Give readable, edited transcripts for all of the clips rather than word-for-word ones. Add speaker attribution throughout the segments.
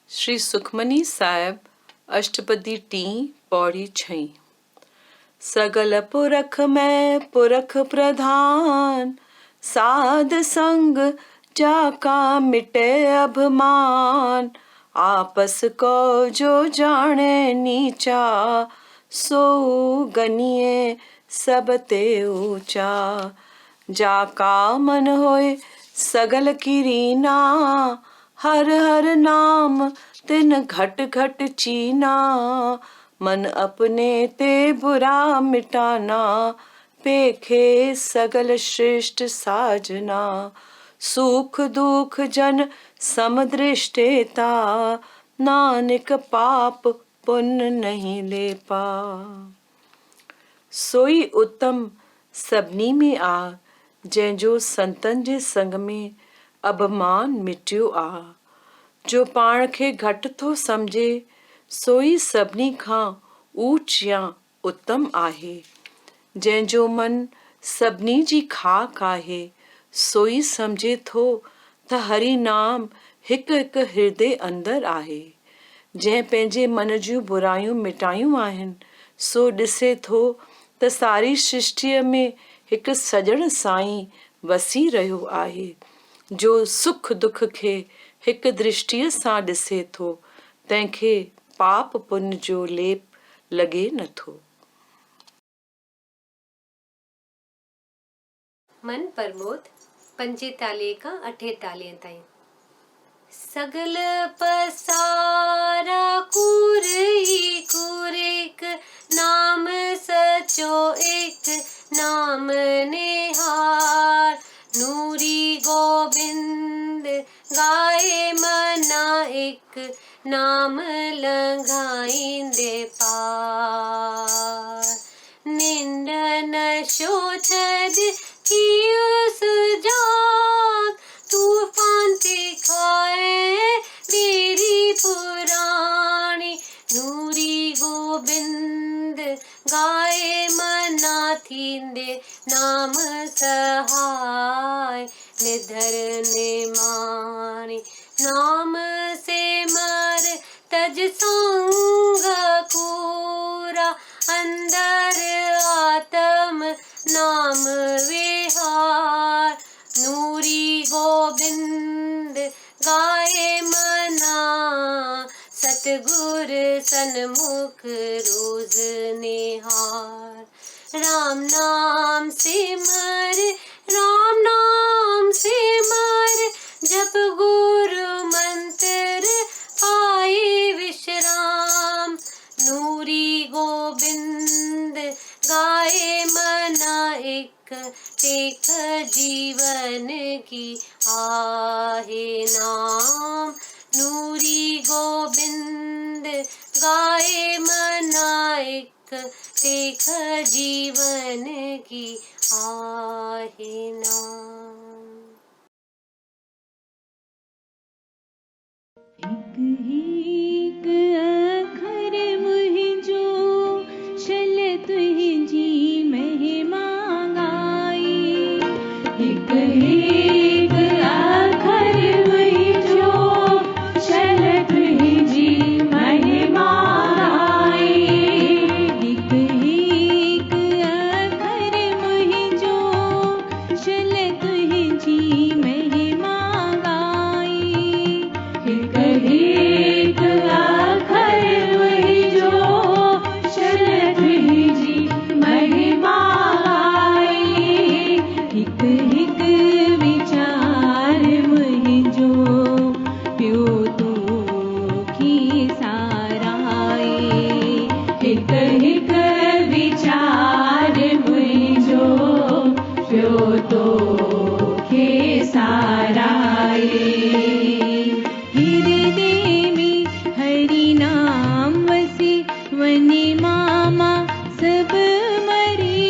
Speaker 1: श्री सुखमनी साहिब अष्टपदी T Pauri छई। सगल पुरख में पुरख प्रधान, साध संग जाका मिटे अभिमान। आपस को जो जाने नीचा, सो गनिए सब ते ऊंचा। जाका मन होए सगल कीरीना, हर हर नाम तिन घट घट चीना। मन अपने ते बुरा मिटाना, पेखे सगल श्रेष्ठ साजना। सुख दुख जन समदृष्टेता, नानक पाप पुण्य नहीं ले पा। सोई उत्तम सभिनी में आ, जंहिंजो संतन जे संग में अभिमान मिटियो आ। जो पाण खे घटि थो सम्झे, सोई सभिनी खां ऊच या उत्तम आहे। जंहिंजो मन सभिनी जी खाक आहे, सोई सम्झे थो त हरि नाम हिकु हिकु हृदय अंदर आहे। जंहिं पंहिंजे मन जूं बुरायूं मिटायूं आहिनि, सो ॾिसे थो त सारी सृष्टिअ में हिकु सॼण साईं वसी रहियो आहे। जो सुख दुख खे हिकु दृष्टिअ सां ॾिसे थो, तंहिंखे पाप पुण्य जो लेप लॻे नथो।
Speaker 2: मन प्रमोद 45 खां 48 ताईं। सगल पसारा कूर ही कूर, एक नाम सचो एक नाम निहार। नूरी गोबिंद गाए मना, एक नाम लंघाईंदे पार। निंड नशो छॾ कियो सुजाग, तूफान ते खाए बेड़ी पुराणी। नूरी गोबिंद गाए मना, थींदे नाम सहाय निधर निमाणी। नाम से मर तज संग कूरा, अंदर आत्म नाम विहार। नूरी गोबिंद गाए मना, सतगुर सन्मुख रोज निहार। राम नाम सिमर राम नाम सिमर, जप गुरु मंत्र पाए विश्राम। नूरी गोबिंद गाए मना, एक टेक जीवन की आहे नाम। नूरी गोबिंद गाए मना, एक टेक जीवन की आहे नाम।
Speaker 3: एक अखर मुहिंजो चल तुहिंजी महिमा गाई। एक अखर मुहिंजो चल तुहिंजी महिमा गाई। एक अखर मुहिंजो चल तुहिंजी महिमा गाई। एक अखर मुहिंजो चल तुहिंजी महिमा गाई। हिक हिक विचार मुहिंजो पियो तोखी साराई। हिक हिक विचार मुहिंजो पियो तोखे साराई। हृदय में हरि नाम वसी, वने मामा सब मरी।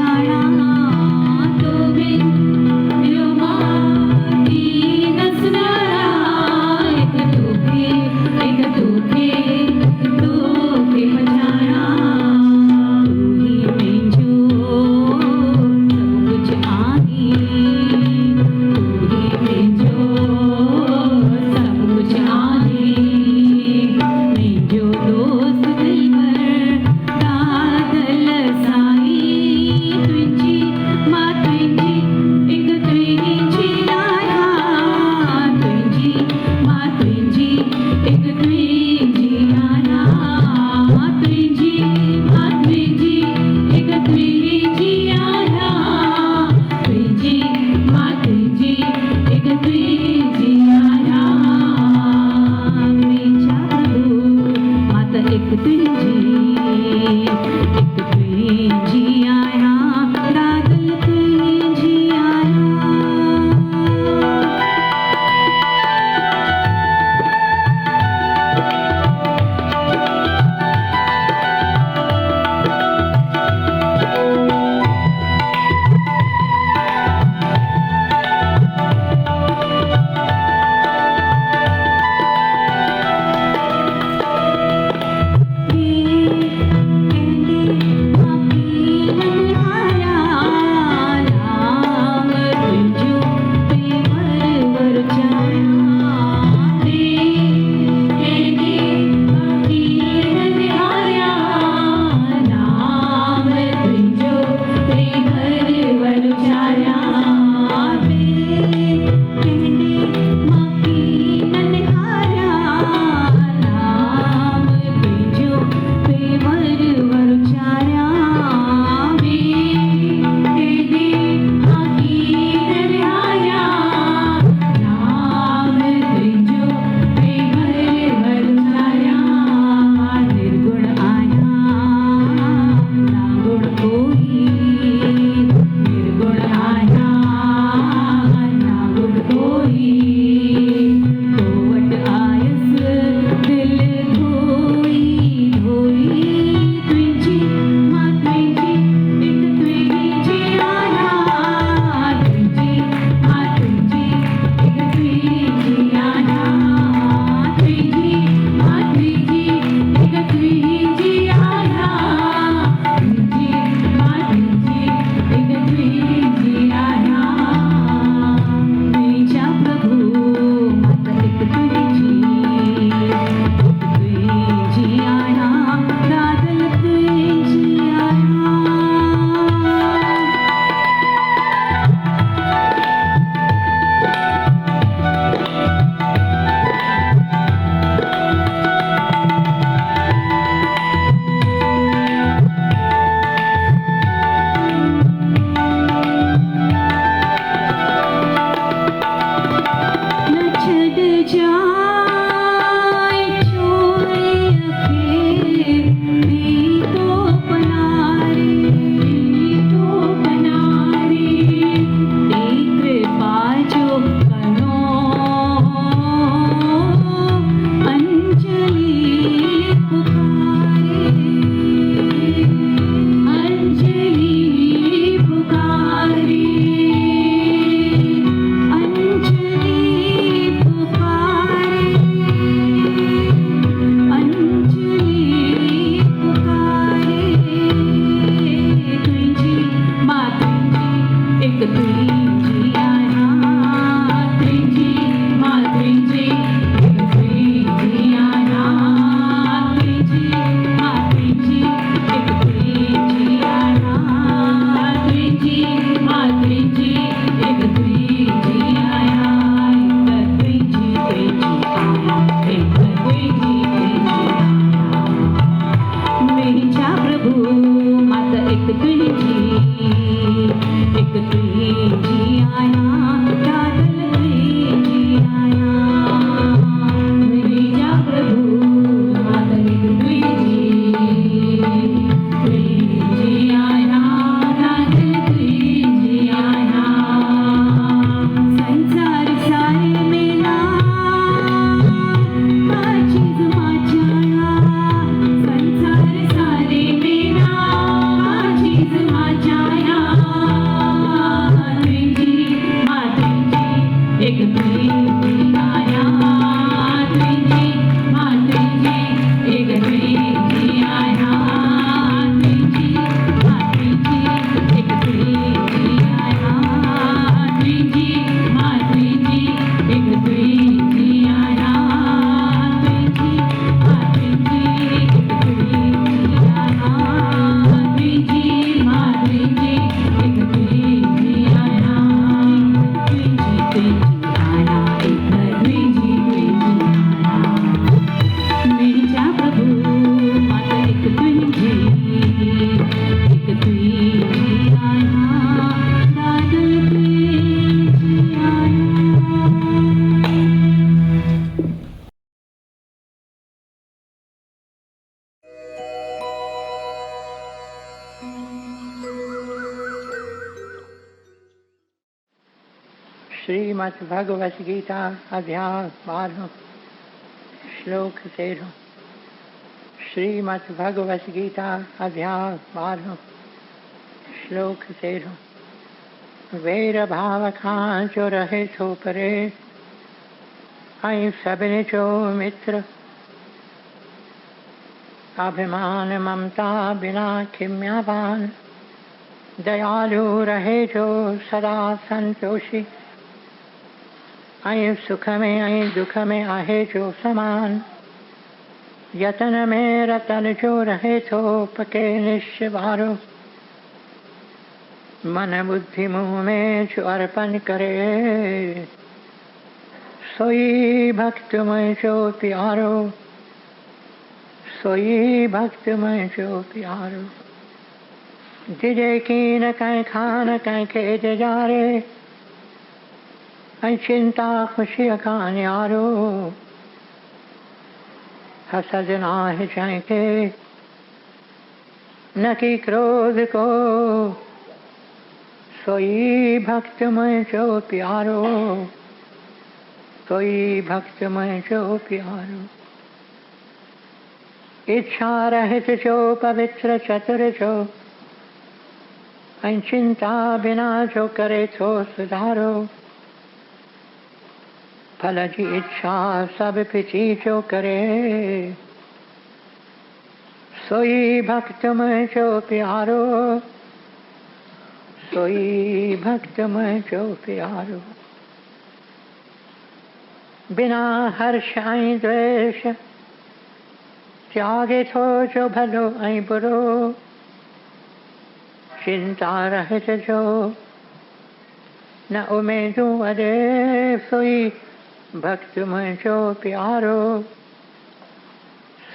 Speaker 4: पछाणा तो बिन ॿियो मां की न सुञाणा हिक तोखे पछाणा तूं ही मुंहिंजो सभु कुझु आहीं तूं ही मुंहिंजो सभु कुझु आहीं मुंहिंजो दोस्त दिलबर कादल साईं तुंहिंजो
Speaker 5: श्रीमद्भगवत गीता अध्याय 12 श्लोक 13। श्रीमद्भगवत गीता अध्याय 12 श्लोक 13। वेर भाव खां जो रहे थो परे, आई सबने जो मित्र। अभिमान ममता बिना खिम्यावान, दयालु रहे जो सदा संतोषी। आई सुख में आई दुख में आहे जो समान, यतन में रतन जो रहे तो पके निश्चवारो। मन बुद्धि मुँह में जो अर्पण करे, सोई भक्त में जो प्यारो, सोई भक्त में जो प्यारो। जिजे की न कहीं खान कहीं खेत जारे, ऐ चिंता खुशी का न्यारो। हसद नाह जाएंगे न कि क्रोध को, सोई भक्त में जो प्यारो, सोई भक्त में जो प्यारो। इच्छा रहित जो पवित्र चतुर जो, ऐ चिंता बिना जो करे तो सुधारो। फल की इच्छा सब पिछी जो करे, सोई भक्त में जो प्यारो, सोई भक्त में जो प्यारो। बिना हर्ष आई द्वेष, त्यागे थो जो भलो आई बुरो। चिंता रहित जो न उमेदू अरे, सोई भक्त में जो प्यारो,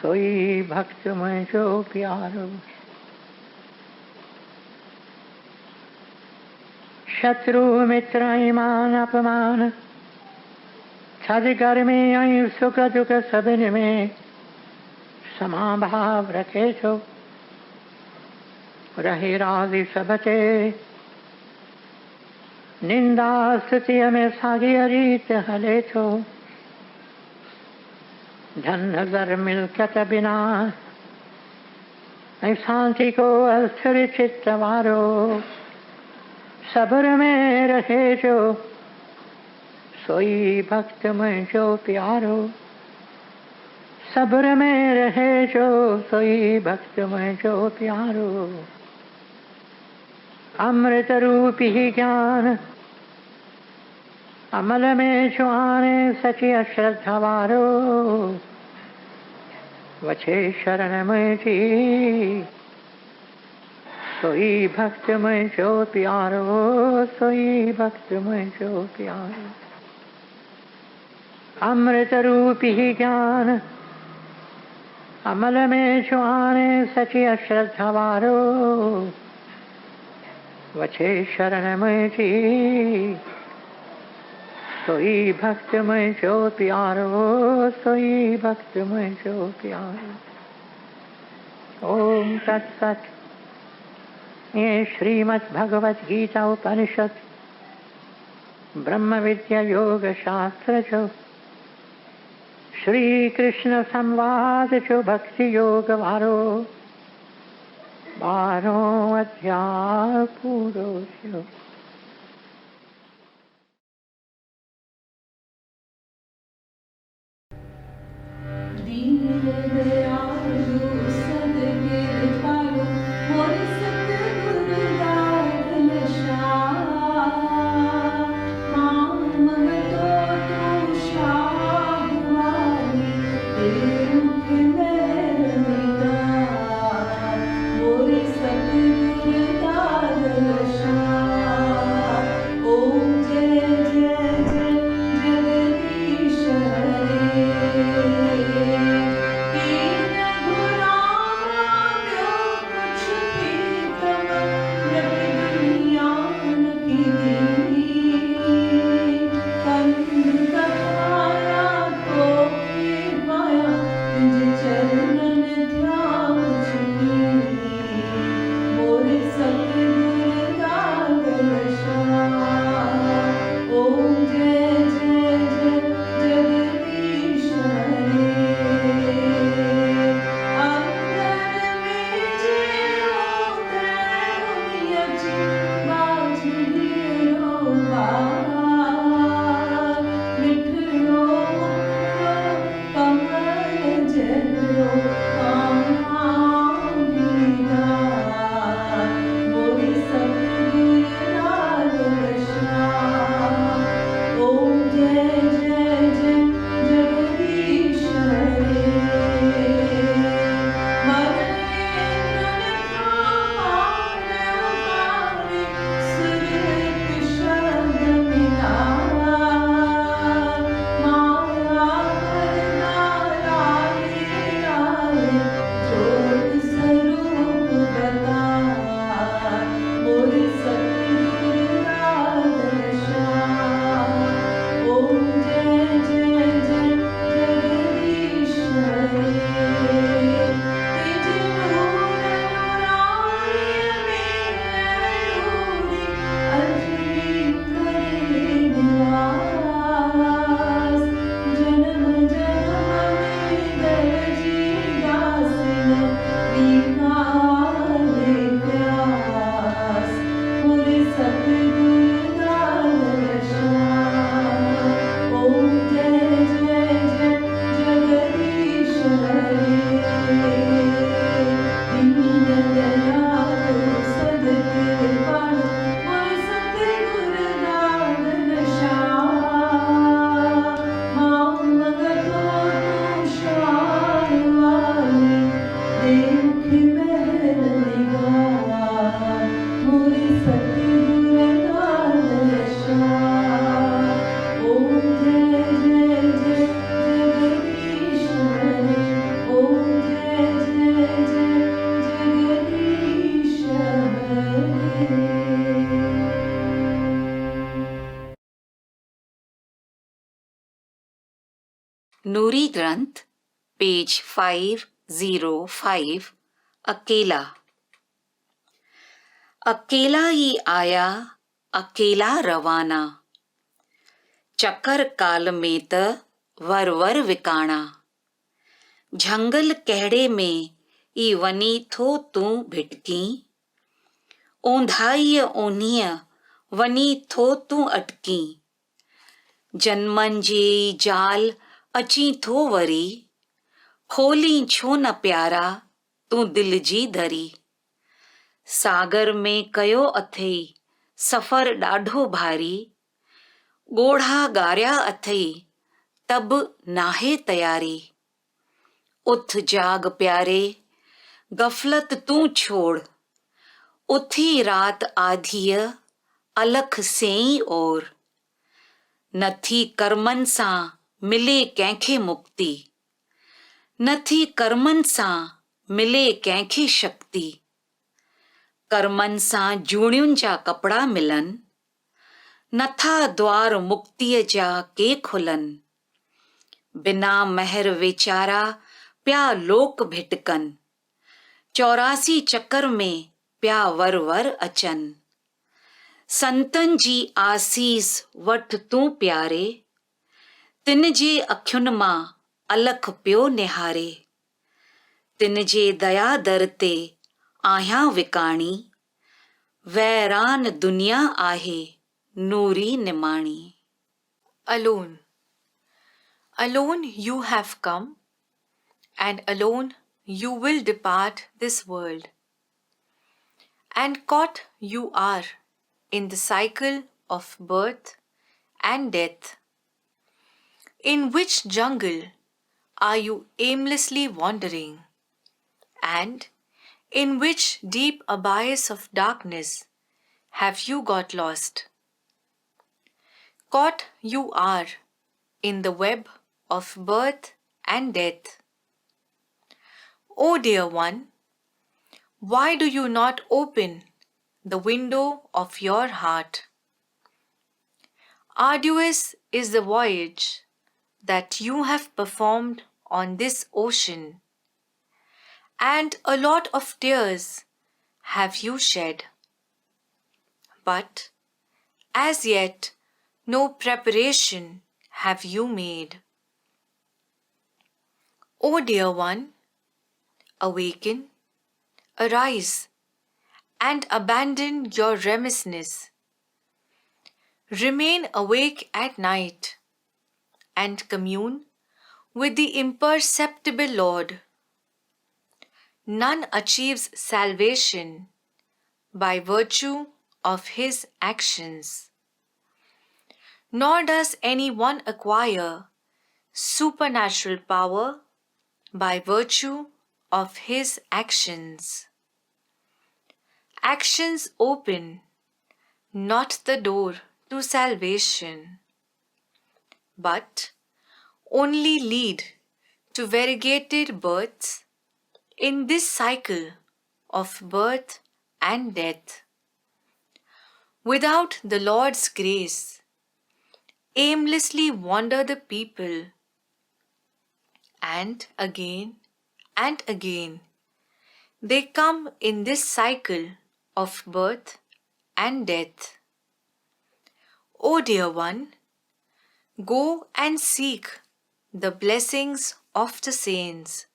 Speaker 5: सोई भक्त में जो प्यारो। शत्रु मित्र ईमान अपमान, छद गर्मी आई सुख दुख सबन में समाभाव रखे छो। रहे राजी सबते, निंदा स्तुति में सागी रीत हले थो। धन नजर मिलकत बिना, शांति को अस्थिर चित्त वारो। सब्र में रहे जो, सोई भक्त में जो प्यारो। सब्र में रहे जो, सोई भक्त में जो प्यारो। अमृत रूपी ही ज्ञान, अमल में जो आने सची अश्रद्धा वारो। वछे शरण में जी, सोई भक्त में जो प्यारो, सोई भक्त में जो प्यारो। अमृत रूपी ही ज्ञान, अमल में जो आने सची अश्रद्धा वारो। वछे शरण में जी, सोई भक्त में जो प्यारो, सोई भक्त में जो प्यारो। ओम तत्सत। ये श्रीमद् भगवत गीता उपनिषद ब्रह्म विद्या योग शास्त्र जो, श्री कृष्ण संवाद जो भक्ति योग वारो। 12 अध्याय पूरो छो।
Speaker 3: Shah
Speaker 6: नूरी ग्रंथ पेज 505 अकेला। अकेला ही आया अकेला रवाना, चक्कर काल में त वर वर विकाणा। झंगल कहड़े में ई वनी थो तूं भिटकी, ओंधाईअ ओन्हीअ वनी थो तूं अटकी। जन्मनि जे जाल अची थो वरी, खोली छो न प्यारा तूं दिल जी दरी। सागर में कयो अथई सफ़र ॾाढो भारी, ॻोढ़ा ॻारिया अथई तब नाहे तयारी। उथ जाग प्यारे गफ़लत तूं छोड़, उथी रात आधीअ अलख सेई और। नथी कर्मनि सां मिले कंहिंखे मुक्ति, नथी कर्मनि सां मिले कंहिंखे शक्ति। कर्मनि सां जूणियुनि जा कपिड़ा मिलनि, नथा द्वार मुक्तिअ जा के खुलनि। बिना महर वेचारा पिया लोक भिटकनि, 84 चक्कर में पिया वर वर अचनि। संतनि जी आसीस वठ तूं प्यारे, तिन जे अखियुनि मां अलख पियो निहारे। तिन जे दया दर ते आहियां विकाणी, वैरान दुनिया आहे नूरी निमाणी।
Speaker 7: Alone. Alone you have come, and alone you will depart this world. And caught you are in the cycle of birth and death. In which jungle are you aimlessly wandering? And in which deep abyss of darkness have you got lost? Caught you are in the web of birth and death. O dear one, why do you not open the window of your heart? Arduous is the voyage that you have performed on this ocean, and a lot of tears have you shed. But as yet no preparation have you made. O dear one, awaken, arise, and abandon your remissness. Remain awake at night and commune with the imperceptible Lord. None achieves salvation by virtue of his actions, nor does anyone acquire supernatural power by virtue of his actions. Actions open not the door to salvation, but only lead to variegated births in this cycle of birth and death. Without the Lord's grace, aimlessly wander the people, and again they come in this cycle of birth and death. O dear one, go and seek the blessings of the saints,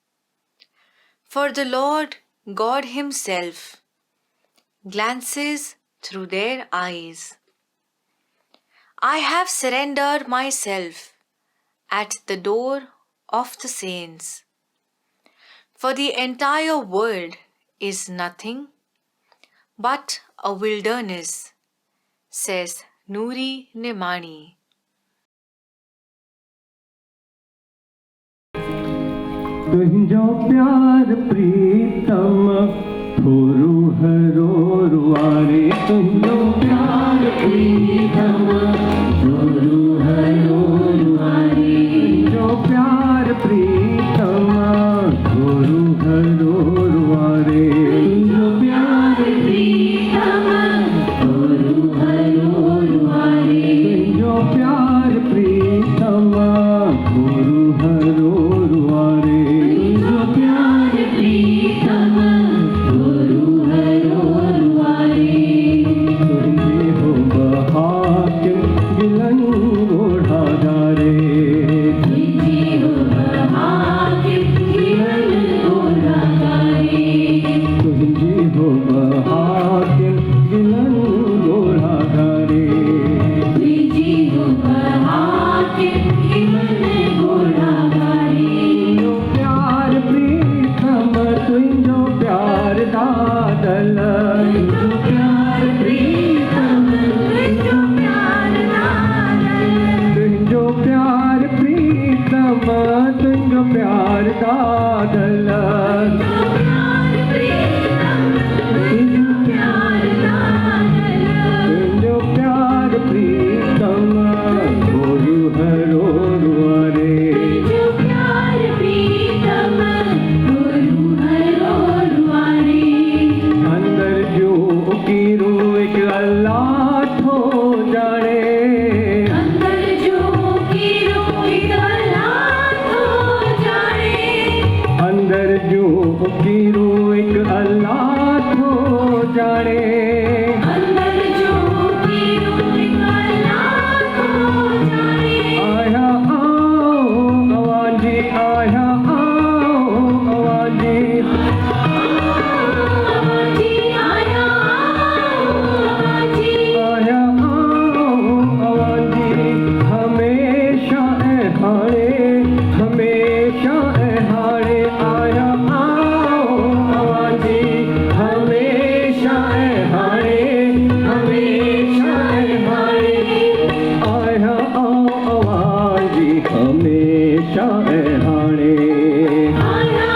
Speaker 7: for the Lord God himself glances through their eyes. I have surrendered myself at the door of the saints, for the entire world is nothing but a wilderness, says Nuri Nimani.
Speaker 8: तुझो प्यार प्रीतम थोरू हरो रुआरे, तुझो प्यार प्रीतम थोरू हरो रुआरे, तुझो प्यार प्रीतम थोरू हरो रुआरे, तुझो प्यार प्रीतम थोरू हरो रुआरे, तुझो प्यार प्रीतम थोरू हरो अल्लाह थो जाने
Speaker 4: अंदर जो कीरो एक अल्लाह थो जाने
Speaker 8: अंदर जो कीरो एक अल्लाह थो जाने
Speaker 4: अंदर जो कीरो एक अल्लाह थो जाने
Speaker 8: आया आओ अवांजी आया आओ अवांजी
Speaker 4: जी आया जी
Speaker 8: आया आओ अवांजी हमेशा हाणे हमेशा हाणे आया आओ अवांजी हमेशा हाणे हमेशा हाणे आया आओ अवांजी हमेशा हाणे
Speaker 4: आया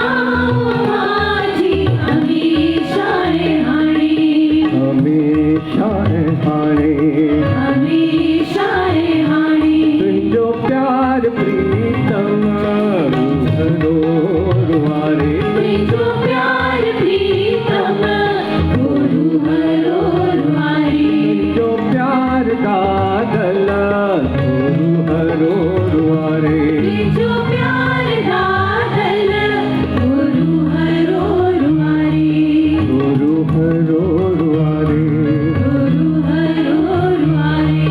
Speaker 4: जी हमेशा हाणे
Speaker 8: हमेशा हाणे
Speaker 4: हमेशा हाणे
Speaker 8: तुंहिंजो प्यार प्रीतम रुवारे
Speaker 4: तुंहिंजो प्यार प्रीतम गुरु हरो रुवारी
Speaker 8: तुंहिंजो प्यार दादल गुरु हरो रुवारे
Speaker 4: तुंहिंजो प्यार दादल गुरु हरो रुवारी
Speaker 8: गुरु हरो रुवारे
Speaker 4: गुरु हरो रुवारी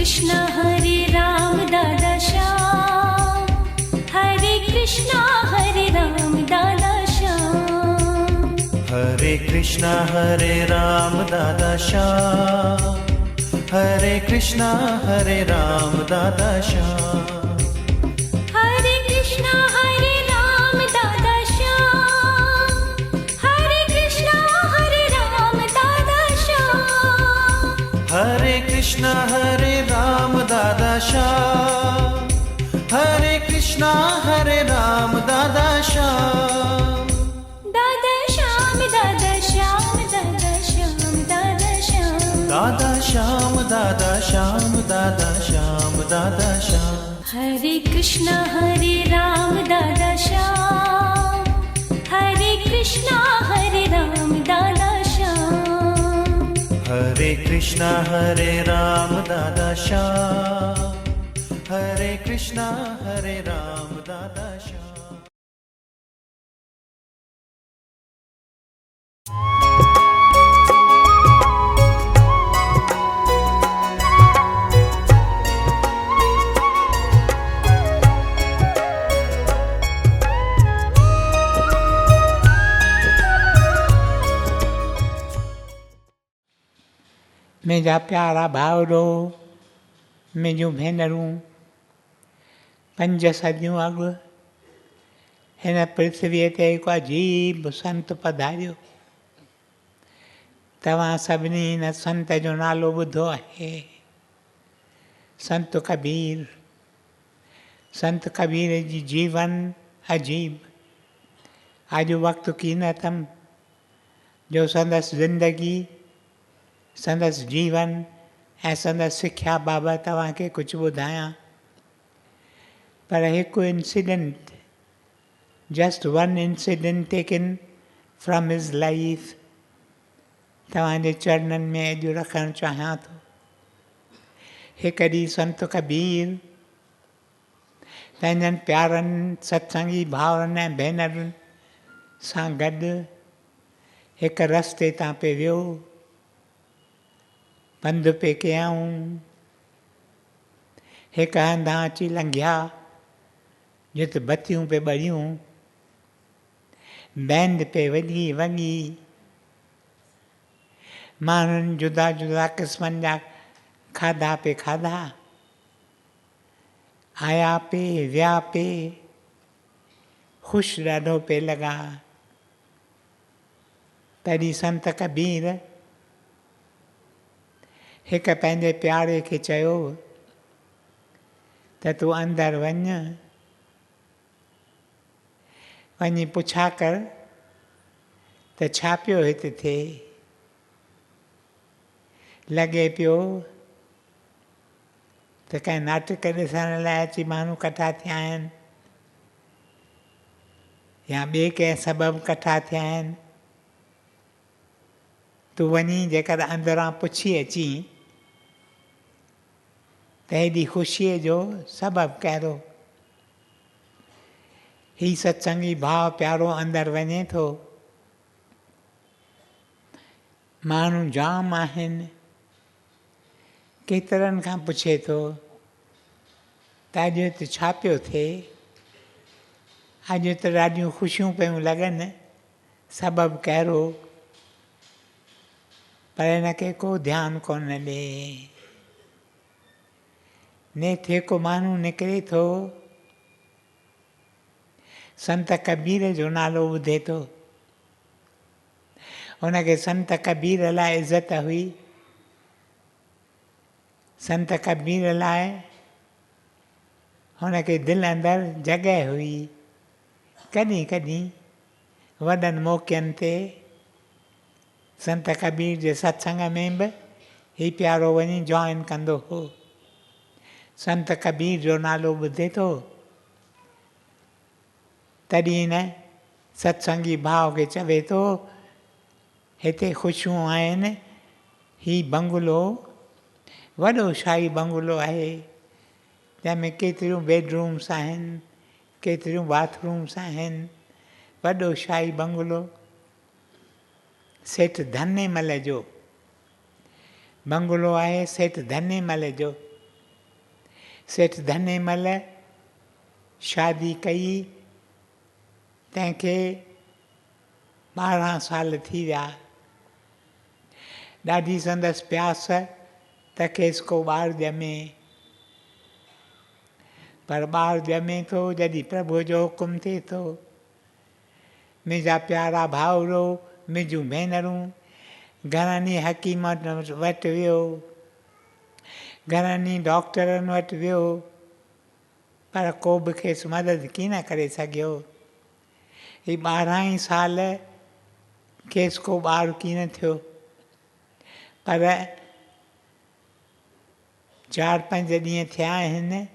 Speaker 4: कृष्णा हरे राम दादा श्याम, हरे कृष्णा हरे राम दादा श्याम,
Speaker 9: हरे कृष्णा हरे राम दादा श्याम, हरे कृष्णा हरे राम दादा श्याम,
Speaker 4: हरे कृष्णा हरे राम दादा श्याम, हरे कृष्णा हरे राम दादा श्याम,
Speaker 9: हरे कृष्णा हरे राम दादा श्याम, हरे कृष्णा हरे राम दादा श्याम,
Speaker 4: दादा श्याम दादा श्याम दादा श्याम दादा श्याम,
Speaker 9: दादा श्याम दादा श्याम दादा श्याम दादा श्याम,
Speaker 4: हरे कृष्णा हरे राम दादा श्याम, हरे कृष्णा हरे राम दादा श्याम,
Speaker 9: हरे कृष्णा हरे राम दादा श्याम, हरे कृष्णा हरे राम दादा श्याम।
Speaker 5: मुंहिंजा प्यारा भाउरो, मुंहिंजूं भेनरूं, 5 सदियूं अॻु हिन पृथ्वीअ ते हिकु अजीब संत पधारियो। तव्हां सभिनी हिन संत जो नालो ॿुधो आहे, संत कबीर। संत कबीर जी जीवन अजीब। अॼु वक़्तु कीनतम जो संदसि ज़िंदगी, संदसि जीवन ऐं संदसि सिख्या बाबति तव्हांखे कुझु ॿुधायां। पर हिकु incident, just one incident taken from his life, तव्हांजे चरणनि में अॼु रखणु चाहियां थो। हिकु ॾींहुं संत कबीर पंहिंजनि प्यारनि सत्संगी भाउरनि ऐं भेनरुनि सां गॾु हिकु रस्ते तां पे वियो, पंधु पे कयऊं। हिकु हंधा अची लंघिया जिते बतियूं पे ॿरियूं, बैंड पे वॼी वॼी, माण्हुनि जुदा जुदा क़िस्मनि जा खाधा पे खाधा, आया पे विया पे, ख़ुशि ॾाढो पे लॻा। तॾहिं संत कबीर हिकु पंहिंजे प्यारे खे चयो त तूं अंदरि वञी पुछा कर त छा पियो हिते थिए। लॻे पियो त कंहिं नाटक ॾिसण लाइ अची माण्हू कठा थिया आहिनि या ॿिए कंहिं सबबु कठा थिया आहिनि। तूं वञी जेकर अंदरां पुछी अची त हेॾी ख़ुशीअ जो सबबु कहिड़ो। ही सत्संगी भाव प्यारो अंदरि वञे थो। माण्हू जाम आहिनि, केतिरनि खां पुछे थो त अॼु हिते छा पियो थिए, अॼु त ॾाढियूं ख़ुशियूं पियूं लॻनि, सबबु कहिड़ो। पर हिनखे को ध्यानु कोन ॾे। नेठि हिकु माण्हू निकिरे थो, संत कबीर जो नालो ॿुधे थो। हुनखे संत कबीर लाइ इज़त हुई, संत कबीर लाइ हुनखे दिलि अंदरि जॻहि हुई। कॾहिं कॾहिं वॾनि मौक़नि ते संत कबीर जे सत्संग में बि ही प्यारो वञी जॉइन कंदो हो। संत कबीर जो नालो ॿुधे थो, तॾहिं हिन सत्संगी भाव खे चवे थो हिते ख़ुशियूं आहिनि। ही बंगलो वॾो शाही बंगलो आहे, जंहिंमें केतिरियूं बेडरूम्स आहिनि, केतिरियूं बाथरूम्स आहिनि। वॾो शाही बंगलो सेठ धनेमल जो बंगलो आहे, सेठ धनेमल जो। सेठ धनेमल शादी कई, तंहिंखे 12 साल थी विया। ॾाढी संदसि प्यास त खेसि को ॿारु ॼमे, पर ॿारु ॼमे थो जॾहिं प्रभुअ जो हुकुम थिए थो। मुंहिंजा प्यारा भाउरो, मुंहिंजूं भेनरूं, घणनि ई हकीम वटि वियो, घणनि ई डॉक्टरनि वटि वियो, पर को बि खेसि मदद कीन करे सघियो। ही 12 ई साल खेसि को ॿारु कीन थियो, पर 4-5 ॾींहं थिया आहिनि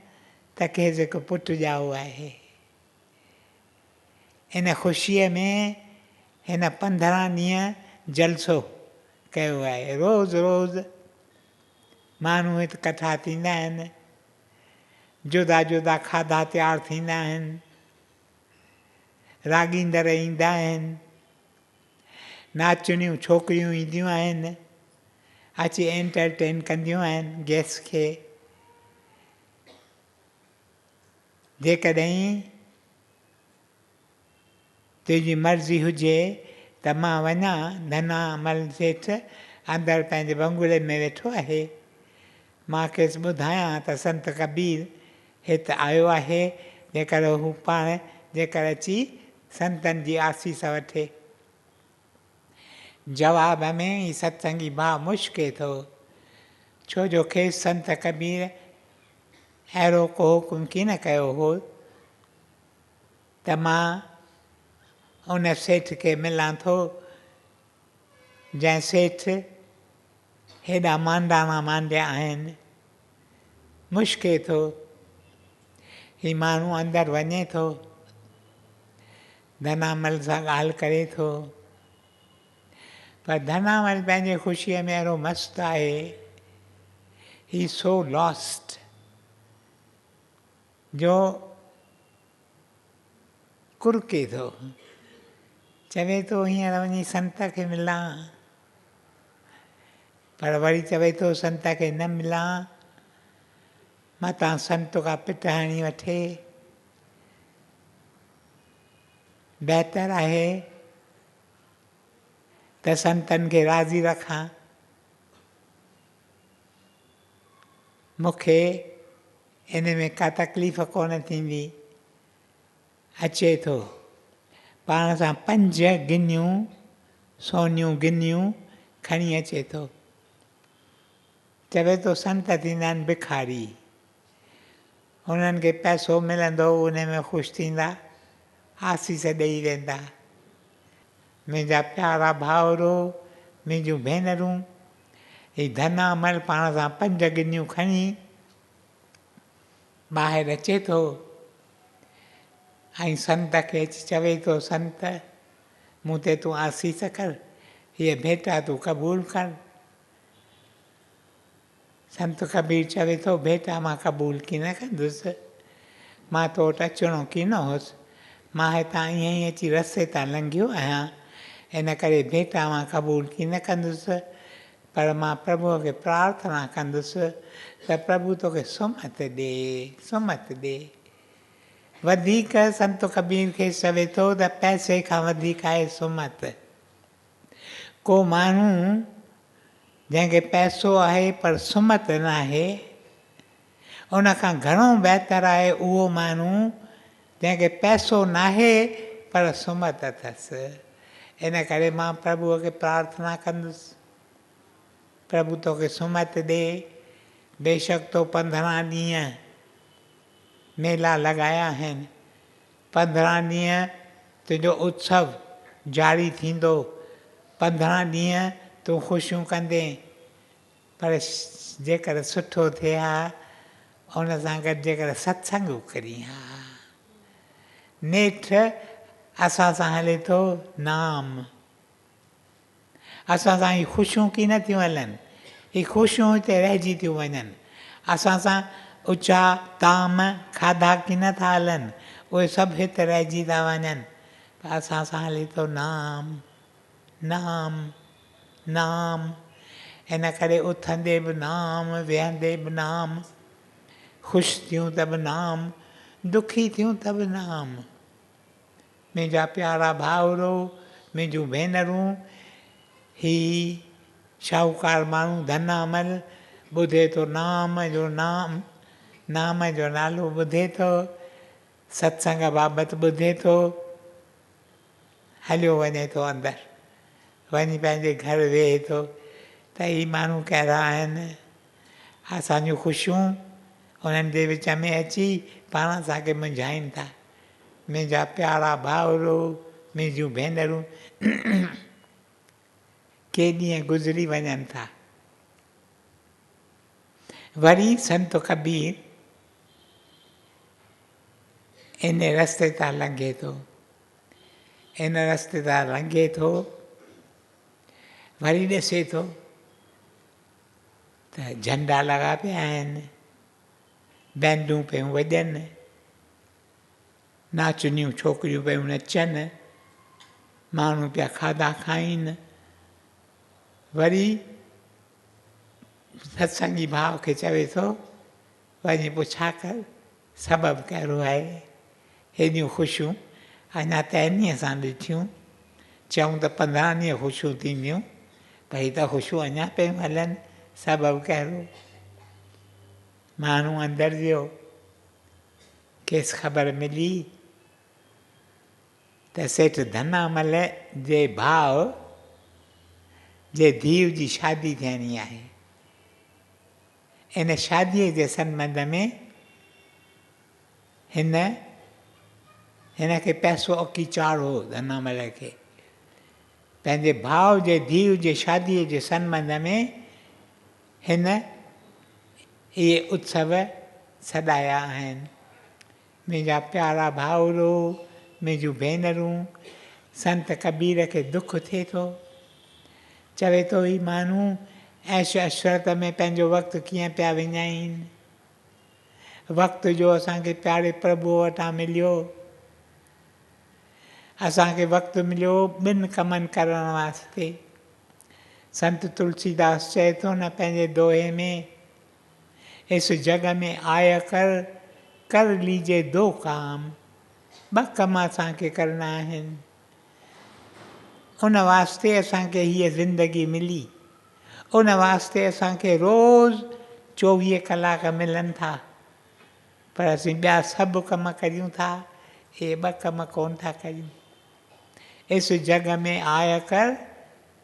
Speaker 5: त खेसि हिकु पुटु ॼाओ आहे। इन ख़ुशीअ में हिन 15 ॾींहं जलसो कयो आहे। रोज़ रोज़ माण्हू हिते कठा थींदा आहिनि, जुदा जुदा खाधा तयारु थींदा आहिनि, राॻींदड़ ईंदा आहिनि, नाचणियूं छोकिरियूं ईंदियूं आहिनि, अची एंटरटेन कंदियूं आहिनि गेस्ट खे। जेकॾहिं तुंहिंजी मर्ज़ी हुजे त मां वञा, धनामल सेठ अंदरि पंहिंजे बंगुले में वेठो आहे, मां खेसि ॿुधायां त संत कबीर हिते आयो आहे, जेकर हू पाण जेकर अची संतनि जी आसीस वठे। जवाब में ही सत्संगी भाउ मुश्के थो, छो जो खेसि संत कबीर अहिड़ो को हुकुम कीन कयो हो त मां उन सेठ खे मिलां थो, जंहिं सेठ हेॾा मांडाणा मांडिया आहिनि। मुश्के थो, ही माण्हू अंदरि वञे थो, धनामल सां ॻाल्हि करे थो, पर धनामल पंहिंजे ख़ुशीअ में अहिड़ो मस्तु आहे, ही सो लॉस्ट, जो कुरके थो, चवे थो हींअर वञी संत खे मिलां, पर वरी चवे थो संत खे न मिलां, मतां संत का पिट हणी वठे। बहितर आहे त संतनि खे राज़ी रखां। मूंखे इन में का तकलीफ़ कोन थींदी। अचे थो पाण सां 5 गिनियूं सोनियूं गिनियूं खणी अचे थो, चवे थो संत थींदा आहिनि भिखारी, उन्हनि खे पैसो मिलंदो उन में ख़ुशि थींदा, आसीस ॾेई वेंदा। मुंहिंजा प्यारा भाउरो, मुंहिंजूं भेनरूं, ही धनामल पाण सां 5 गिनियूं खणी ॿाहिरि अचे थो ऐं संत खे अची चवे थो, संत मूं ते तूं आसीस कर, हीअ भेटा तूं क़बूल कर। संत कबीर चवे थो, भेटा मां क़बूल कीन कंदुसि, मां तो वटि अचिणो कीन हुउसि, मां हितां ईअं ई अची रस्ते तां लंघियो आहियां, इन करे भेटा मां क़बूल कीन कंदुसि, पर मां प्रभुअ खे प्रार्थना कंदुसि त प्रभु तोखे सुमत ॾे, सुमत ॾे। वधीक संत कबीर खे चवे थो त पैसे खां वधीक आहे सुमत। को माण्हू जंहिंखे पैसो आहे पर सुमत न आहे, उन खां घणो बहितर आहे उहो माण्हू जंहिंखे पैसो न आहे पर सुमत अथसि। इन करे मां प्रभुअ खे प्रार्थना कंदुसि, प्रभु तोखे सुमत ॾे। बेशक तो 15 ॾींहं मेला लॻाया आहिनि, 15 ॾींहं तुंहिंजो उत्सव जारी थींदो, 15 ॾींहं तूं ख़ुशियूं कंदे, पर जेकर सुठो थिए हा उन सां गॾु जेकर सत्संग करी हा। नेठि असां सां हले थो नाम, असां सां ही ख़ुशियूं कीन थियूं हलनि, ही ख़ुशियूं हिते रहिजी थियूं वञनि। असां सां ऊचा ताम खाधा कीन था हलनि, उहे सभु हिते रहिजी था वञनि, पर असां सां हले थो नाम, नाम, नाम। इन करे उथंदे बि नाम, वेहंदे बि नाम,
Speaker 10: ख़ुशि थियूं त बि नाम, दुखी थियूं त बि नाम। मुंहिंजा प्यारा भाउरो, मुंहिंजूं भेनरूं, ही शाहूकार माण्हू धनामल ॿुधे थो नाम जो नालो ॿुधे थो, सत्संग बाबति ॿुधे थो, हलियो वञे थो अंदरि, वञी पंहिंजे घर वेहे थो त ही माण्हू कहिड़ा आहिनि, असांजूं ख़ुशियूं उन्हनि जे विच में अची पाण असांखे मुंझाइनि था। मुंहिंजा प्यारा भाउरो, मुंहिंजूं भेनरूं, के ॾींहं गुज़री वञनि था। वरी संत कबीर इन रस्ते तां लंघे थो, इन रस्ते तां लंघे थो, वरी ॾिसे थो त झंडा लॻा पिया आहिनि, बैंडूं पियूं वॼनि, नाचनियूं छोकिरियूं पियूं नचनि, माण्हू पिया खाधा खाइनि। वरी सत्संगी भाउ खे चवे थो वञी पुछा कर सबबु कहिड़ो आहे, हेॾियूं ख़ुशियूं अञा त ॾींहं सां ॾिठियूं, चऊं त 15 ॾींहं ख़ुशियूं थींदियूं, भई त ख़ुशियूं अञा पियूं हलनि, सबबु कहिड़ो। माण्हू अंदरि वियो, खेसि ख़बर मिली त सेठ धनामल जे भाउ जे धीउ जी शादी थियणी आहे। इन शादीअ जे संबंध में हिन खे पैसो अकी चाढ़ो धनामल खे, पंहिंजे भाउ जे धीउ जे शादीअ जे संबंध में हिन इहे उत्सव सॾाया आहिनि। मुंहिंजा प्यारा भाउरो, मुंहिंजूं भेनरूं, संत कबीर खे दुख थिए थो, चवे थो ही माण्हू ऐश अशरत में पंहिंजो वक़्तु कीअं पिया विञाइनि, वक़्तु जो असांखे प्यारे प्रभुअ वटां मिलियो, असांखे वक़्तु मिलियो 2 कमनि करण वास्ते। संत तुलसीदास चए थो न पंहिंजे दोहे में, इस जग में आय कर लीजे 2 काम, 2 कम असांखे करणा आहिनि। उन वास्ते असांखे हीअ ज़िंदगी मिली, उन वास्ते असांखे रोज़ु 24 कलाक मिलनि था, पर असीं ॿिया सभु कम करियूं था, इहे 2 कम कोन था करियूं। इस जग में आय कर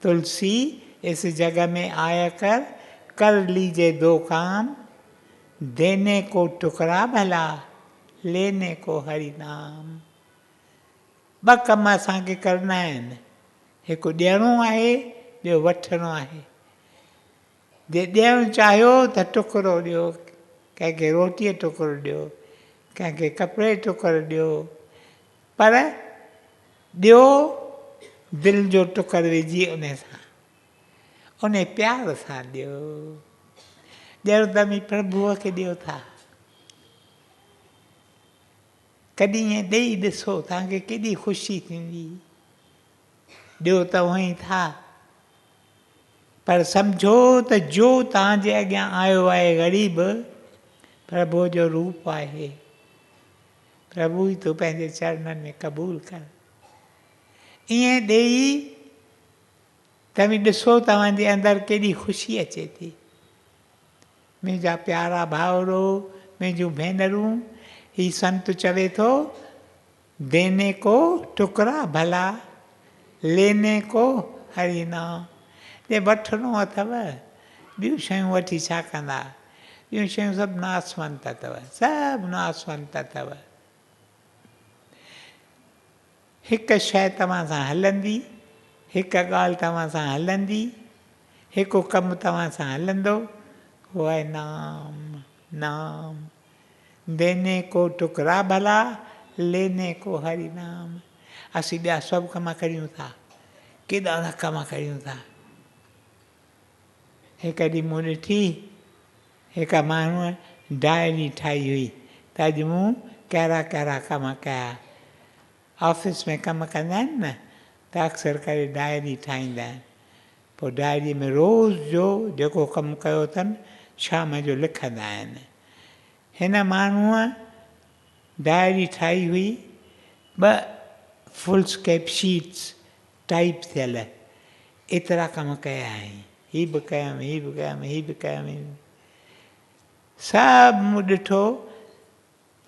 Speaker 10: तुलसी, इस जग में आय कर लीजे 2 काम, देने को टुकड़ा भला, लेने को हरि नाम। 2 कम असांखे करणा आहिनि, हिकु ॾियणो आहे, ॿियो वठिणो आहे। जे ॾियणु चाहियो त टुकड़ो ॾियो, कंहिंखे रोटीअ टुकड़ो ॾियो, कंहिंखे कपिड़े टुकड़ो ॾियो, पर ॾियो दिलि जो टुकड़ु विझी उन सां, उन प्यार सां ॾियो। ॼण त बि प्रभुअ खे ॾियो था। कॾहिं ईअं ॾेई ॾिसो, तव्हांखे केॾी ख़ुशी थींदी। ॾियो त उअं ई था, पर सम्झो त जो तव्हांजे अॻियां आयो आहे ग़रीब, प्रभुअ जो रूप आहे। प्रभु ई तूं पंहिंजे चरणनि में क़बूल कर। ईअं ॾेई तव्हां ॾिसो तव्हांजे अंदरि केॾी ख़ुशी अचे थी। मुंहिंजा प्यारा भाउरो, मुंहिंजूं भेनरूं, ही संत चवे थो देने को टुकड़ा भला, लेने को हरि नाम। जे वठिणो अथव, ॿियूं शयूं वठी छा कंदा, ॿियूं शयूं सभु नासवंत अथव, सभु नासवंत अथव। हिकु शइ तव्हां सां हलंदी, हिकु ॻाल्हि तव्हां सां हलंदी, हिकु कमु तव्हां सां हलंदो, उहो आहे नाम। नाम देने को टुकड़ा भला, लेने को हरि नाम। असीं ॿिया सभु कम करियूं था, केॾा न कम करियूं था। हिकु ॾींहुं मूं ॾिठी, हिकु माण्हूअ डायरी ठाही हुई त अॼु मूं कहिड़ा कहिड़ा कम कया। ऑफिस में कमु कंदा आहिनि न, त अक्सर करे डायरी ठाहींदा आहिनि, पोइ डायरीअ में रोज़ जो जेको कमु कयो अथनि शाम जो लिखंदा आहिनि। हिन माण्हूअ डायरी ठाही हुई 2 फुल स्केप शीट्स टाइप थियल, एतिरा कम कया आहिनि, हीअ बि कयमि, हीअ बि कयमि, हीअ बि कयमि, सभु मूं ॾिठो,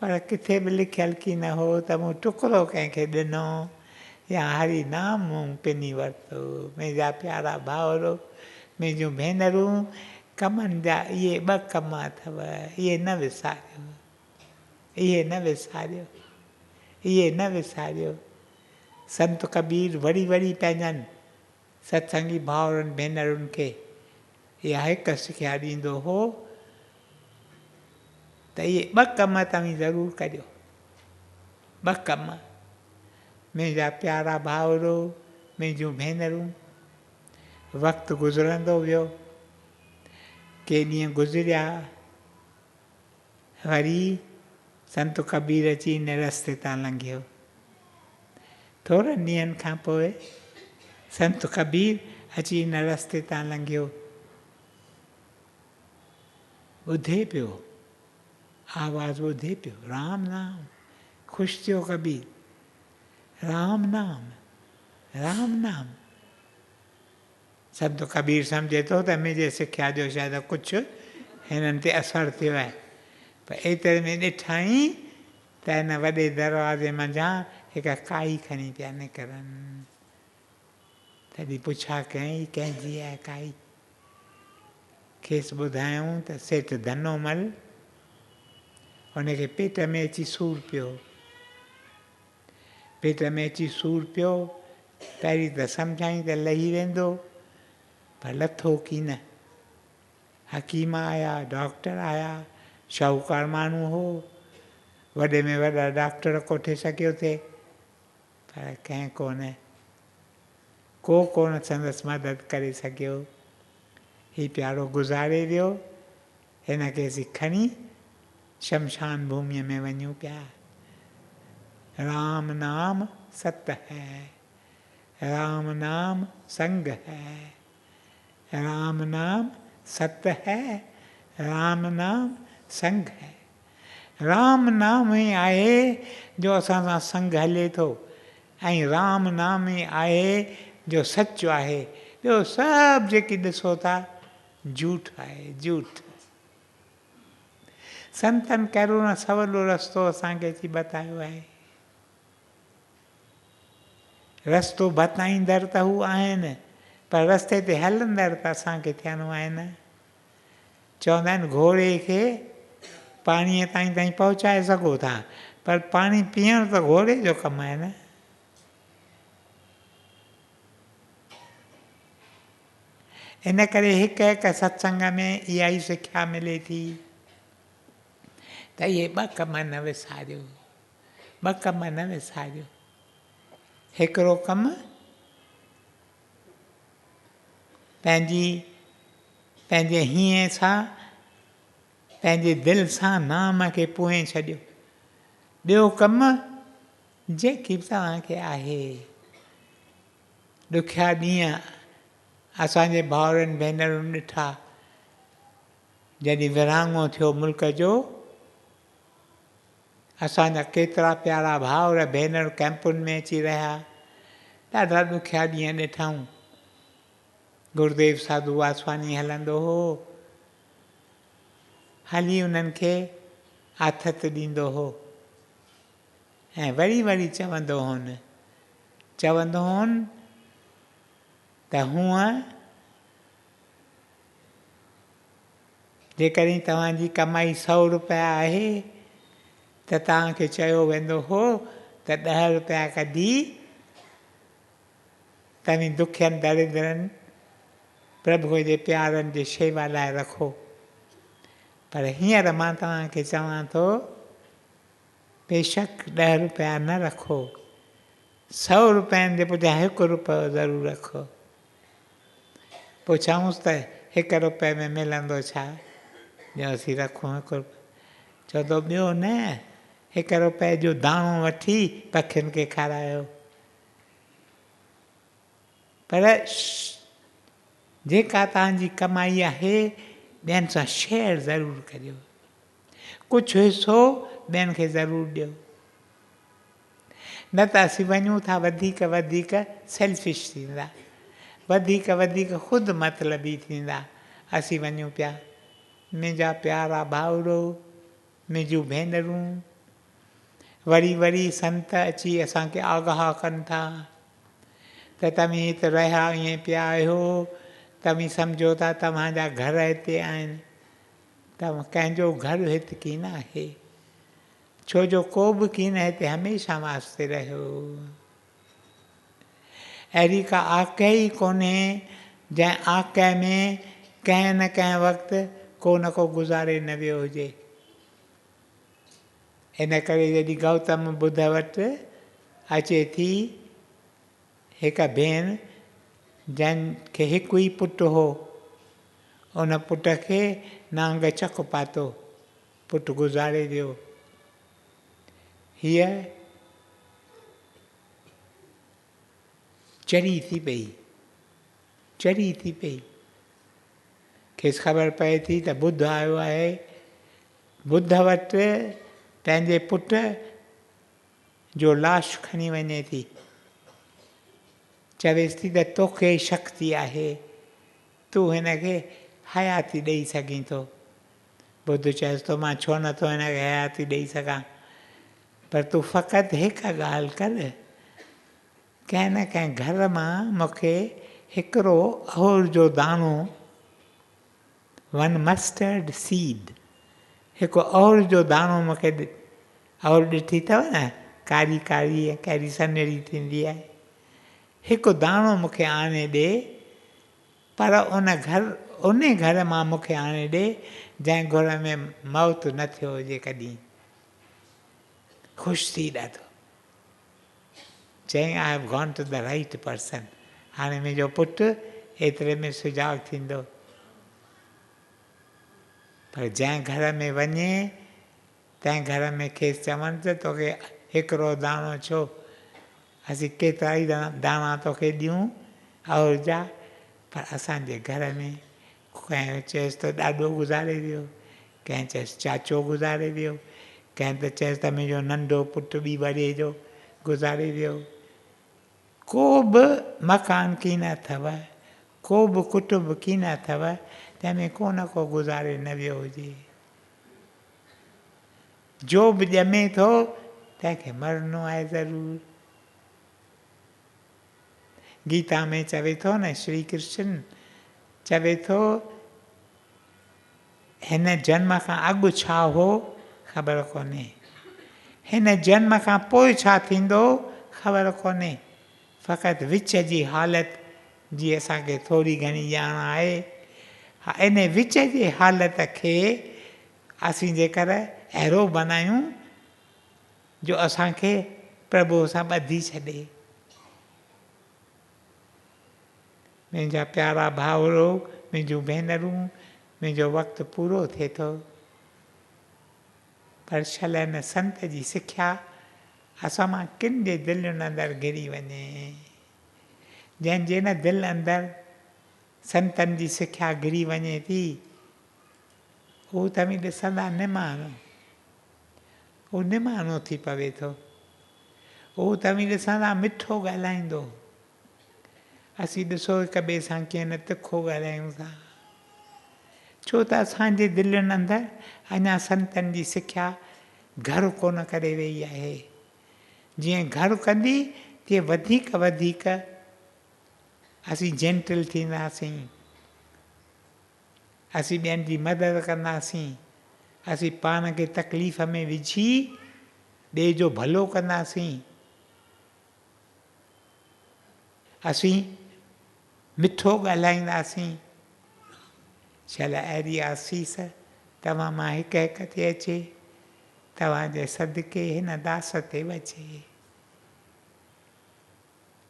Speaker 10: पर किथे बि लिखियलु की न हो त मूं टुकड़ो कंहिंखे ॾिनो या हरि नाम मूं पिनी वरितो। मुंहिंजा प्यारा भाउरो, मुंहिंजूं भेनरूं, कमनि जा इहे 2 कम अथव, इहे न विसारियो, इहे न विसारियो, इहे न विसारियो। संत कबीर वरी वरी पंहिंजनि सत्संगी भाउरनि भेनरुनि खे इहा हिकु सिखिया ॾींदो हो त इहे 2 कम तव्हीं ज़रूरु करियो, 2 कम। मुंहिंजा प्यारा भाउरो, मुंहिंजूं भेनरूं, वक़्तु गुज़रंदो वियो, के ॾींहं गुज़रिया, वरी संत कबीर अची हिन रस्ते तां लंघियो। थोरनि ॾींहंनि खां पोइ संत कबीर अची हिन रस्ते तां लंघियो, ॿुधे पियो, आवाज़ ॿुधे पियो, राम नाम। ख़ुशि थियो कबीर, राम नाम, राम नाम। संत कबीर सम्झे थो त मुंहिंजे सिख्या जो शायदि कुझु हिननि ते असरु थियो आहे, पर एतिरे में ॾिठई त हिन वॾे दरवाज़े मंझां हिकु काई खणी पिया निकिरनि। तॾहिं पुछा कयईं, कंहिंजी आहे काई? खेसि ॿुधायूं त सेठ धनोमल, हुनखे पेट में अची सूरु पियो, पेट में अची सूरु पियो। पहिरीं त सम्झाई त लही वेंदो, पर लथो की न। हकीम आया, डॉक्टर आया, शाहूकार माण्हू हो, वॾे में वॾा डॉक्टर कोठे सघियो थिए, पर कंहिं कोन संदसि मदद करे सघियो। हीउ प्यारो गुज़ारे वियो, हिनखे असीं खणी शमशान भूमिअ में वञूं पिया। राम नाम सत है, राम नाम संग है, राम नाम सत है, राम नाम संग है। राम नाम ई आहे जो असां सां संग हले थो, ऐं राम नाम ई आहे जो सचो आहे। ॿियो सभु जेकी ॾिसो था झूठ आहे, झूठ। संतनि कहिड़ो न सवलो रस्तो असांखे अची बतायो आहे। रस्तो बताईंदड़ त हू आहिनि, पर रस्ते ते हलंदड़ त असांखे थियणो आहे न। चवंदा आहिनि घोड़े खे पाणीअ ताईं पहुचाए सघो था, पर पाणी पीअण त घोड़े जो कमु आहे न। इन करे हिकु हिकु सत्संग में इहा ई सिख्या मिले थी त इहे 2 कम न विसारियो, 2 कम न विसारियो। हिकिड़ो कमु पंहिंजे हीअं सां, पंहिंजे दिलि सां नाम खे पुहे छॾियो। ॿियो कमु जेकी बि तव्हांखे आहे, ॾुखिया ॾींहं असांजे भाउरनि भेनरुनि ॾिठा, जॾहिं विरहाङो थियो मुल्क जो, असांजा केतिरा प्यारा भाउर भेनर कैंपुनि में अची रहिया, ॾाढा ॾुखिया ॾींहं ॾिठूं। गुरुदेव साधू वासवानी हलंदो हो, हली उन्हनि खे आथत ॾींदो हो, ऐं वरी वरी चवंदो हुन त हूअं जेकॾहिं तव्हांजी कमाई 100 रुपया आहे त तव्हांखे चयो वेंदो हो त 10 रुपया कढी तव्हीं दुखियनि दरिद्रनि प्रभुअ जे प्यारनि जे शेवा लाइ रखो। पर हींअर मां तव्हांखे चवां थो, बेशक 10 रुपया न रखो, 100 रुपयनि जे पुठियां 1 रुपयो ज़रूरु रखो। पुछांसि त 1 रुपये में मिलंदो छा जो असीं रखूं 1 रुपयो? चओ थो ॿियो न, 1 रुपये जो दाणो वठी पखियुनि खे खारायो। पर जेका तव्हांजी कमाई आहे ॿियनि सां शेयर ज़रूरु करियो। कुझु हिसो ॿियनि खे ज़रूरु ॾियो। न त असीं वञूं था वधीक वधीक सेल्फिश थींदा, वधीक वधीक ख़ुदि मतिलबी थींदा असीं वञूं पिया। मुंहिंजा प्यारा भाउरो, मुंहिंजूं भेनरूं, वरी वरी संत अची असांखे आगाह कनि था त तव्हीं हिते रहिया ईअं पिया आहियो, तव्हीं सम्झो था तव्हांजा घर हिते आहिनि। तव्हां कंहिंजो घर हिते कीन आहे, छो जो को बि कीन हिते हमेशह वास्ते रहियो। अहिड़ी का आके ई कोन्हे जंहिं आके में कंहिं न कंहिं वक़्तु को न को गुज़ारे न वियो हुजे। इन करे जॾहिं गौतम बुद्ध वटि अचे थी हिकु भेण जंहिंखे हिकु ई पुटु हो, उन पुट खे नांग चक पातो, पुटु गुज़ारे वियो। हीअ चरी थी पई, चरी थी पई। खेसि ख़बर पए थी त बुद्ध आयो आहे, बुद्ध वटि पंहिंजे पुट जो लाश खणी वञे थी, चवेसि थी त तोखे शक्ति आहे, तूं हिनखे हयाती ॾेई सघीं थो। बुद्ध चएसि थो मां छो नथो हिनखे हयाती ॾेई सघां, पर तूं फ़क़ति हिकु ॻाल्हि कर, कंहिं न कंहिं घर मां मूंखे हिकिड़ो अहुर जो दाणो, वन मस्टर्ड सीड, हिकु अहुर जो दाणो मूंखे अहुर ॾिठी अथव न, कारी कारी ऐं कहिड़ी सन्हड़ी थींदी आहे, हिकु दाणो मूंखे आणे ॾे, पर उन घर मां मूंखे आणे ॾे जंहिं घर में मौत न थियो हुजे कॾहिं। ख़ुशि थी ॾाढो, चईं I have gone to the right person, हाणे मुंहिंजो पुटु एतिरे में सुजाॻ थींदो। पर जंहिं घर में वञे तंहिं घर में खेसि चवनि त तोखे हिकिड़ो दाणो छो, असीं केतिरा ई दाणा तोखे ॾियूं और जा, पर असांजे घर में कंहिं चएसि त ॾाॾो गुज़ारे वियो, कंहिं चएसि चाचो गुज़ारे वियो, कंहिं त चएसि त मुंहिंजो नंढो पुटु ॿी वॾे जो गुज़ारे वियो। को बि मकान कीन अथव, को बि कुटुंब कीन अथव तंहिंमें को न को गुज़ारे न वियो हुजे। जो बि ॼमे थो तंहिंखे मरणो आहे ज़रूरु। गीता में चवे थो न, श्री कृष्ण चवे थो हिन जन्म खां अॻु छा हो ख़बर कोन्हे, हिन जन्म खां पोइ छा थींदो ख़बर कोन्हे, फ़क़ति विच जी हालति जी असांखे थोरी घणी ॼाण आहे। हा, इन विच जी हालति खे असीं जेकर अहिड़ो बनायूं जो असांखे प्रभु सां ॿधी छॾे। मुंहिंजा प्यारा भाउरो, मुंहिंजूं भेनरूं, मुंहिंजो वक़्तु पूरो थिए थो, पर छलनि संत जी सिख्या असां मां किन जे दिलुनि अंदरि घिरी वञे। जंहिंजे न दिलि अंदरि संतनि जी सिख्या घिरी वञे थी, उहो तव्हीं ॾिसंदा निमाणो, उहो निमाणो थी पवे थो, उहो तव्हीं ॾिसंदा मिठो ॻाल्हाईंदो। असीं ॾिसो हिक ॿिए सां कीअं न तिखो ॻाल्हायूं था, छो त असांजे दिलुनि अंदरि अञा संतनि जी सिख्या घर कोन करे वेई आहे। जीअं घर कंदी तीअं वधीक वधीक असीं जेंटल थींदासीं, असीं ॿियनि जी मदद कंदासीं, असीं पाण खे तकलीफ़ में विझी ॿिए जो भलो कंदासीं, असीं मिठो ॻाल्हाईंदासीं। छल अहिड़ी आसीस तव्हां मां हिकु हिकु ते अचे, तव्हांजे सदके हिन दास ते बचे।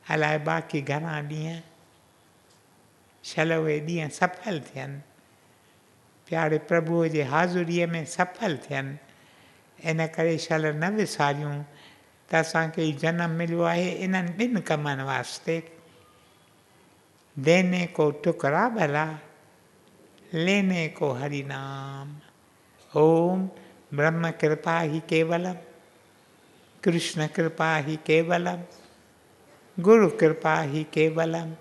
Speaker 10: अलाए बाक़ी घणा ॾींहं छल उहे ॾींहं सफल थियनि, प्यारे प्रभुअ जे हाज़ुरीअ में सफल थियनि। इन करे छल न विसारियूं त असांखे जनम मिलियो आहे इन्हनि ॿिनि कमनि वास्ते। देने को टुकड़ा भला, लेने को हरि नाम। ओम ब्रह्म कृपा ही केवलम, कृष्ण कृपा ही केवलम, गुरु कृपा ही केवलम।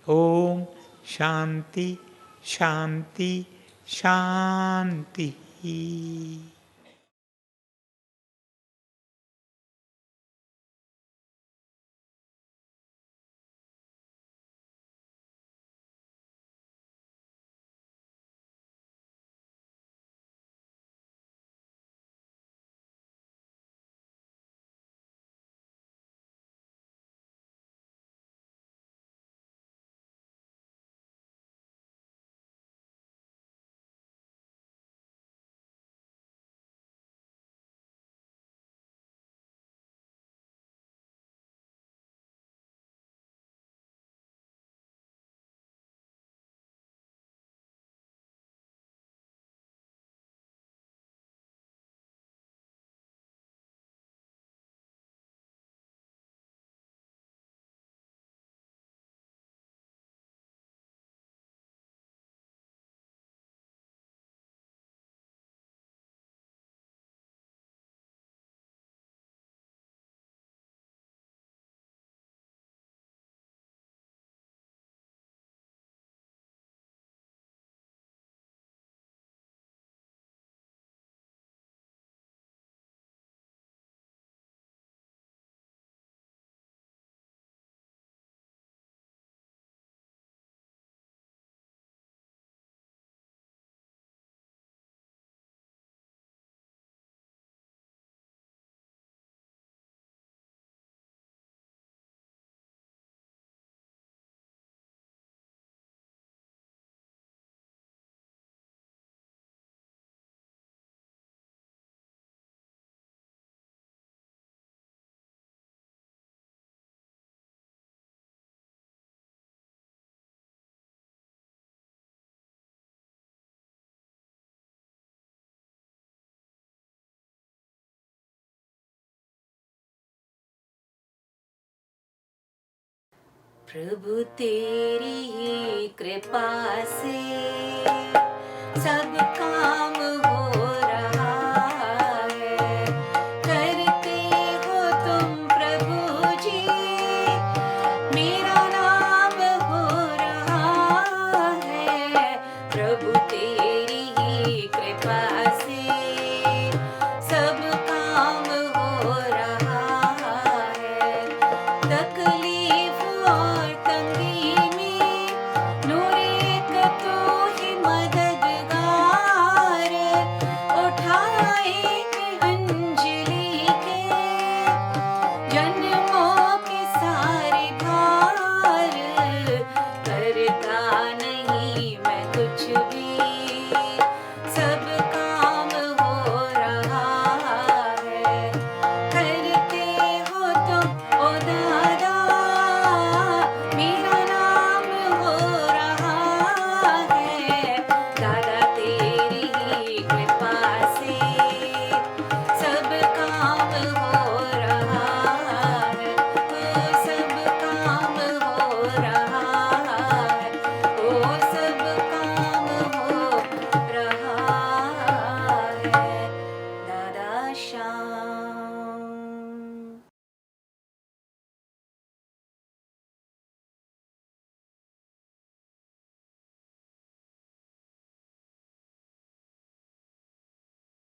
Speaker 10: ओम शांति शांति शांति।
Speaker 6: प्रभु तेरी ही कृपा से सब